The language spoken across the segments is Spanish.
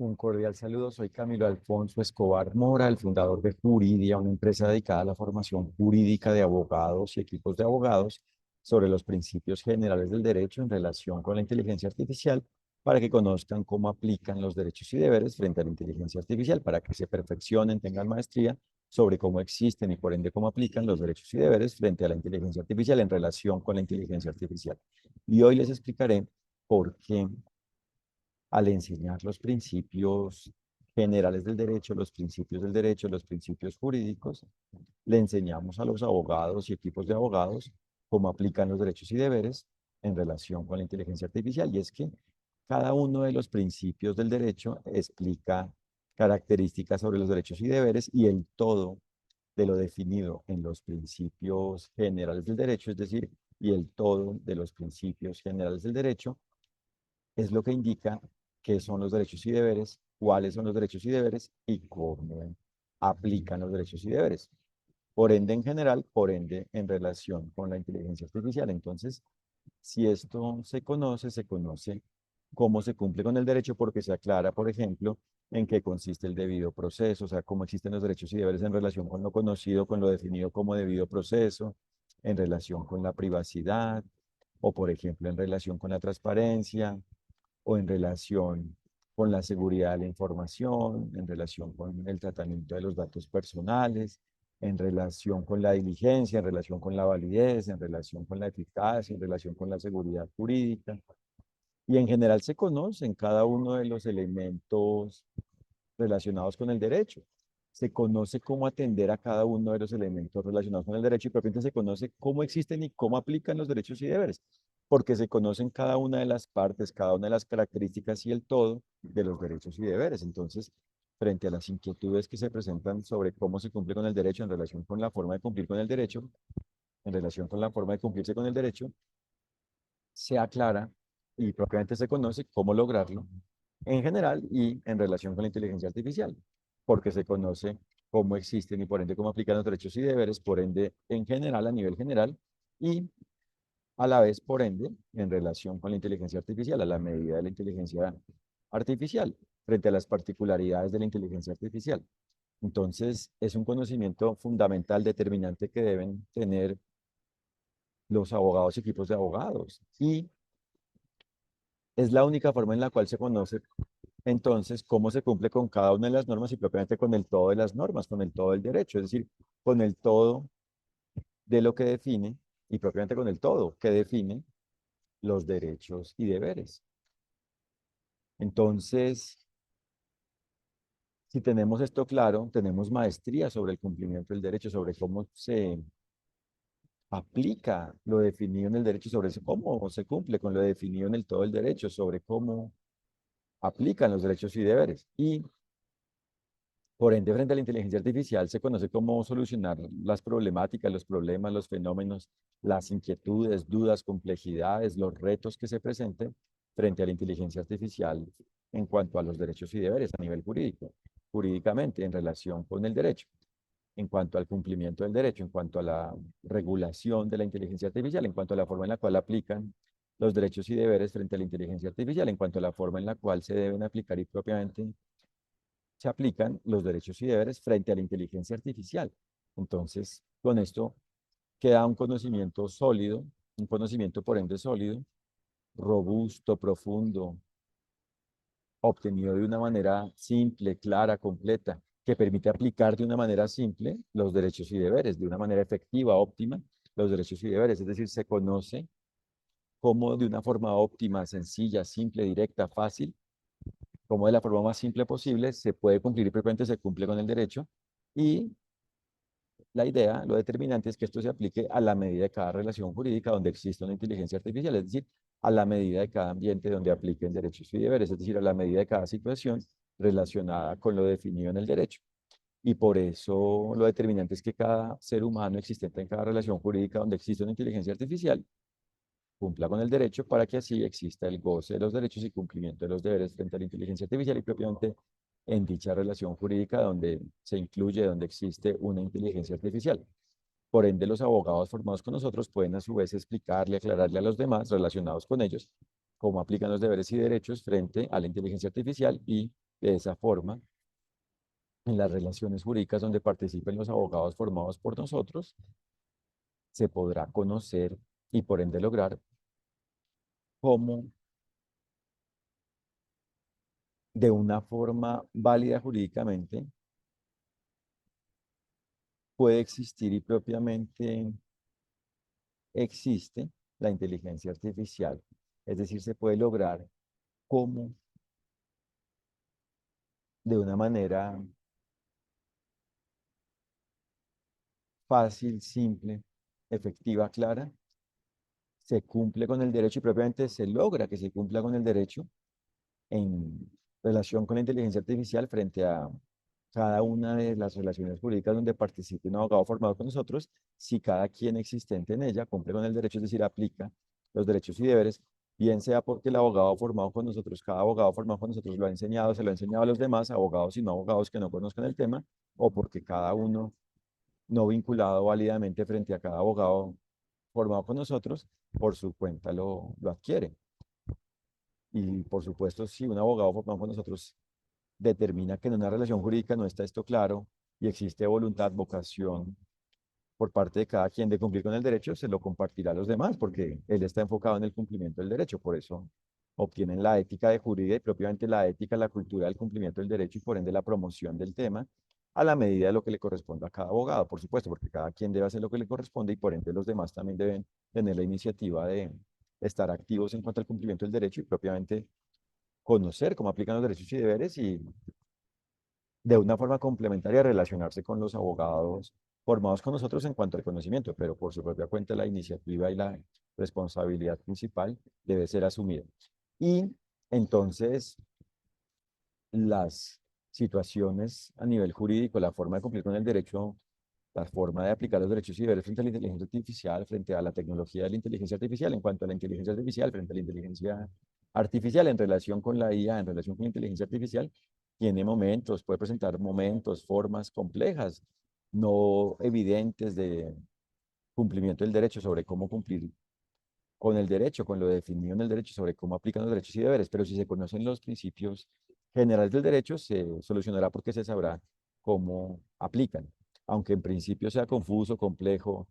Un cordial saludo, soy Camilo Alfonso Escobar Mora, el fundador de Juridia, una empresa dedicada a la formación jurídica de abogados y equipos de abogados sobre los principios generales del derecho en relación con la inteligencia artificial, para que conozcan cómo aplican los derechos y deberes frente a la inteligencia artificial, para que se perfeccionen, tengan maestría sobre cómo existen y por ende cómo aplican los derechos y deberes frente a la inteligencia artificial en relación con la inteligencia artificial. Y hoy les explicaré por qué al enseñar los principios generales del derecho, los principios jurídicos, le enseñamos a los abogados y equipos de abogados cómo aplican los derechos y deberes en relación con la inteligencia artificial. Y es que cada uno de los principios del derecho explica características sobre los derechos y deberes y el todo de lo definido en los principios generales del derecho, es decir, y el todo de los principios generales del derecho es lo que indica qué son los derechos y deberes, cuáles son los derechos y deberes y cómo aplican los derechos y deberes. Por ende, en general, por ende, en relación con la inteligencia artificial. Entonces, si esto se conoce cómo se cumple con el derecho porque se aclara, por ejemplo, en qué consiste el debido proceso, o sea, cómo existen los derechos y deberes en relación con lo conocido, con lo definido como debido proceso, en relación con la privacidad, o por ejemplo, en relación con la transparencia, o en relación con la seguridad de la información, en relación con el tratamiento de los datos personales, en relación con la diligencia, en relación con la validez, en relación con la eficacia, en relación con la seguridad jurídica. Y en general se conocen cada uno de los elementos relacionados con el derecho. Se conoce cómo atender a cada uno de los elementos relacionados con el derecho y propiamente se conoce cómo existen y cómo aplican los derechos y deberes, porque se conocen cada una de las partes, cada una de las características y el todo de los derechos y deberes. Entonces, frente a las inquietudes que se presentan sobre cómo se cumple con el derecho en relación con la forma de cumplir con el derecho, en relación con la forma de cumplirse con el derecho, se aclara y propiamente se conoce cómo lograrlo en general y en relación con la inteligencia artificial, porque se conoce cómo existen y por ende cómo aplican los derechos y deberes, por ende en general, a nivel general, y a la vez, por ende, en relación con la inteligencia artificial, a la medida de la inteligencia artificial, frente a las particularidades de la inteligencia artificial. Entonces, es un conocimiento fundamental, determinante que deben tener los abogados y equipos de abogados. Y es la única forma en la cual se conoce entonces cómo se cumple con cada una de las normas y propiamente con el todo de las normas, con el todo del derecho, es decir, con el todo de lo que define y propiamente con el todo que define los derechos y deberes. Entonces, si tenemos esto claro, tenemos maestría sobre el cumplimiento del derecho, sobre cómo se aplica lo definido en el derecho, sobre cómo se cumple con lo definido en el todo del derecho, sobre cómo aplican los derechos y deberes. Y por ende, frente a la inteligencia artificial se conoce cómo solucionar las problemáticas, los problemas, los fenómenos, las inquietudes, dudas, complejidades, los retos que se presenten frente a la inteligencia artificial en cuanto a los derechos y deberes a nivel jurídico, jurídicamente en relación con el derecho, en cuanto al cumplimiento del derecho, en cuanto a la regulación de la inteligencia artificial, en cuanto a la forma en la cual aplican los derechos y deberes frente a la inteligencia artificial, en cuanto a la forma en la cual se deben aplicar y propiamente se aplican los derechos y deberes frente a la inteligencia artificial. Entonces, con esto queda un conocimiento sólido, un conocimiento por ende sólido, robusto, profundo, obtenido de una manera simple, clara, completa, que permite aplicar de una manera simple los derechos y deberes, de una manera efectiva, óptima, los derechos y deberes. Es decir, se conoce cómo de una forma óptima, sencilla, simple, directa, fácil, cómo de la forma más simple posible se puede cumplir y frecuentemente se cumple con el derecho. Y la idea, lo determinante es que esto se aplique a la medida de cada relación jurídica donde existe una inteligencia artificial, es decir, a la medida de cada ambiente donde apliquen derechos y deberes, es decir, a la medida de cada situación relacionada con lo definido en el derecho. Y por eso lo determinante es que cada ser humano existente en cada relación jurídica donde existe una inteligencia artificial cumpla con el derecho para que así exista el goce de los derechos y cumplimiento de los deberes frente a la inteligencia artificial y propiamente en dicha relación jurídica donde se incluye, donde existe una inteligencia artificial. Por ende, los abogados formados con nosotros pueden a su vez explicarle, aclararle a los demás relacionados con ellos cómo aplican los deberes y derechos frente a la inteligencia artificial y De esa forma, en las relaciones jurídicas donde participen los abogados formados por nosotros, se podrá conocer y por ende lograr cómo de una forma válida jurídicamente puede existir y propiamente existe la inteligencia artificial. Es decir, se puede lograr cómo de una manera fácil, simple, efectiva, clara, se cumple con el derecho y propiamente se logra que se cumpla con el derecho en relación con la inteligencia artificial frente a cada una de las relaciones jurídicas donde participe un abogado formado con nosotros, si cada quien existente en ella cumple con el derecho, es decir, aplica los derechos y deberes, bien sea porque el abogado formado con nosotros, cada abogado formado con nosotros lo ha enseñado, se lo ha enseñado a los demás, abogados y no abogados que no conozcan el tema, o porque cada uno no vinculado válidamente frente a cada abogado formado con nosotros, por su cuenta lo adquiere. Y por supuesto, si un abogado formado con nosotros determina que en una relación jurídica no está esto claro y existe voluntad, vocación por parte de cada quien de cumplir con el derecho, se lo compartirá a los demás, porque él está enfocado en el cumplimiento del derecho. Por eso obtienen la ética de jurídica y propiamente la ética, la cultura del cumplimiento del derecho y por ende la promoción del tema a la medida de lo que le corresponda a cada abogado, por supuesto, porque cada quien debe hacer lo que le corresponde y por ende los demás también deben tener la iniciativa de estar activos en cuanto al cumplimiento del derecho y propiamente conocer cómo aplican los derechos y deberes y de una forma complementaria relacionarse con los abogados formados con nosotros en cuanto al conocimiento, pero por su propia cuenta la iniciativa y la responsabilidad principal debe ser asumida. Y entonces las situaciones a nivel jurídico, la forma de cumplir con el derecho, la forma de aplicar los derechos y deberes frente a la inteligencia artificial, frente a la tecnología de la inteligencia artificial, en cuanto a la inteligencia artificial, frente a la inteligencia artificial en relación con la IA, en relación con la inteligencia artificial, tiene momentos, puede presentar momentos, formas complejas, no evidentes de cumplimiento del derecho sobre cómo cumplir con el derecho, con lo definido en el derecho sobre cómo aplican los derechos y deberes, pero si se conocen los principios generales del derecho, se solucionará porque se sabrá cómo aplican. Aunque en principio sea confuso, complejo,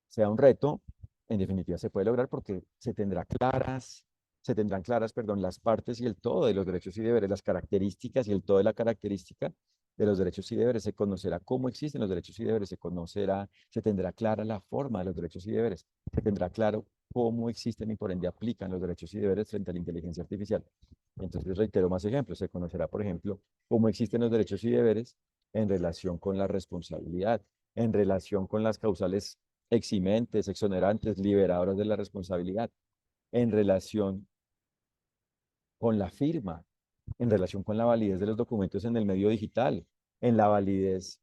sea un reto, en definitiva se puede lograr porque se tendrán claras, perdón, las partes y el todo de los derechos y deberes, las características y el todo de la característica de los derechos y deberes. Se conocerá cómo existen los derechos y deberes, se tendrá clara la forma de los derechos y deberes, se tendrá claro cómo existen y por ende aplican los derechos y deberes frente a la inteligencia artificial. Entonces, reitero más ejemplos. Se conocerá, por ejemplo, cómo existen los derechos y deberes en relación con la responsabilidad, en relación con las causales eximentes, exonerantes, liberadoras de la responsabilidad, en relación con la firma, en relación con la validez de los documentos en el medio digital, en la validez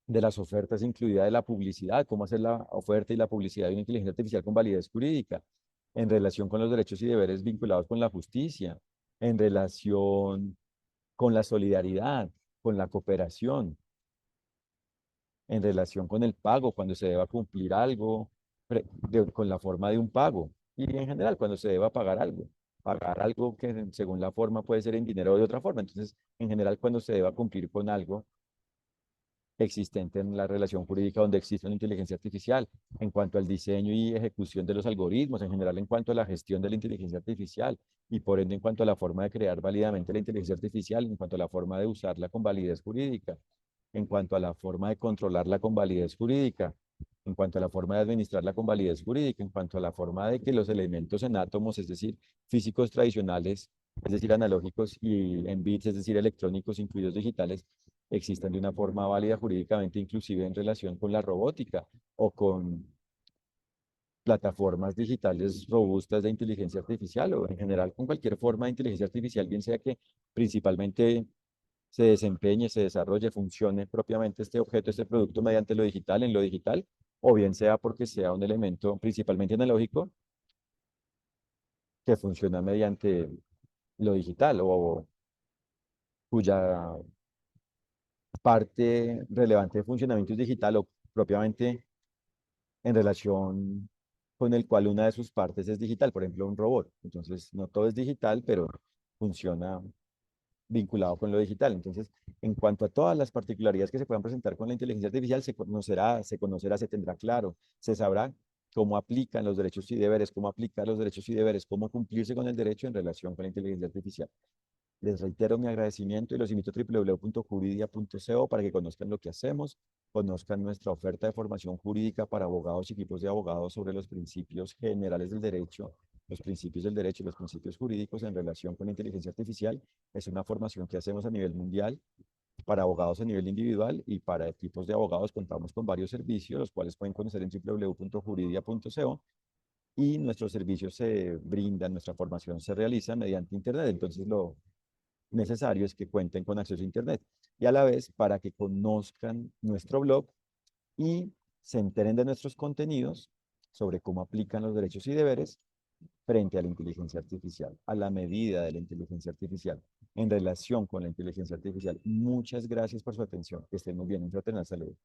de las ofertas, incluida de la publicidad, cómo hacer la oferta y la publicidad de una inteligencia artificial con validez jurídica, en relación con los derechos y deberes vinculados con la justicia, en relación con la solidaridad, con la cooperación, en relación con el pago, cuando se deba cumplir algo, con la forma de un pago, y en general cuando se deba pagar algo que según la forma puede ser en dinero o de otra forma. Entonces, en general, cuando se deba cumplir con algo existente en la relación jurídica donde existe una inteligencia artificial, en cuanto al diseño y ejecución de los algoritmos, en general en cuanto a la gestión de la inteligencia artificial y por ende en cuanto a la forma de crear válidamente la inteligencia artificial, en cuanto a la forma de usarla con validez jurídica, en cuanto a la forma de controlarla con validez jurídica, en cuanto a la forma de administrarla con validez jurídica, en cuanto a la forma de que los elementos en átomos, es decir, físicos tradicionales, es decir, analógicos y en bits, es decir, electrónicos incluidos digitales, existan de una forma válida jurídicamente, inclusive en relación con la robótica o con plataformas digitales robustas de inteligencia artificial o en general con cualquier forma de inteligencia artificial, bien sea que principalmente se desempeñe, se desarrolle, funcione propiamente este objeto, este producto mediante lo digital, en lo digital, o bien sea porque sea un elemento principalmente analógico que funciona mediante lo digital o cuya parte relevante de funcionamiento es digital o propiamente en relación con el cual una de sus partes es digital, por ejemplo, un robot. Entonces, no todo es digital, pero funciona vinculado con lo digital. Entonces, en cuanto a todas las particularidades que se puedan presentar con la inteligencia artificial, se tendrá claro, se sabrá cómo aplican los derechos y deberes, cómo aplicar los derechos y deberes, cómo cumplirse con el derecho en relación con la inteligencia artificial. Les reitero mi agradecimiento y los invito a www.juridia.co para que conozcan lo que hacemos, conozcan nuestra oferta de formación jurídica para abogados y equipos de abogados sobre los principios generales del derecho, los principios del derecho y los principios jurídicos en relación con la inteligencia artificial. Es una formación que hacemos a nivel mundial para abogados a nivel individual y para equipos de abogados contamos con varios servicios, los cuales pueden conocer en www.juridia.co y nuestros servicios se brindan, nuestra formación se realiza mediante Internet. Entonces, lo necesario es que cuenten con acceso a Internet y a la vez para que conozcan nuestro blog y se enteren de nuestros contenidos sobre cómo aplican los derechos y deberes frente a la inteligencia artificial, a la medida de la inteligencia artificial, en relación con la inteligencia artificial. Muchas gracias por su atención. Que estén muy bien. Un fraternal saludo.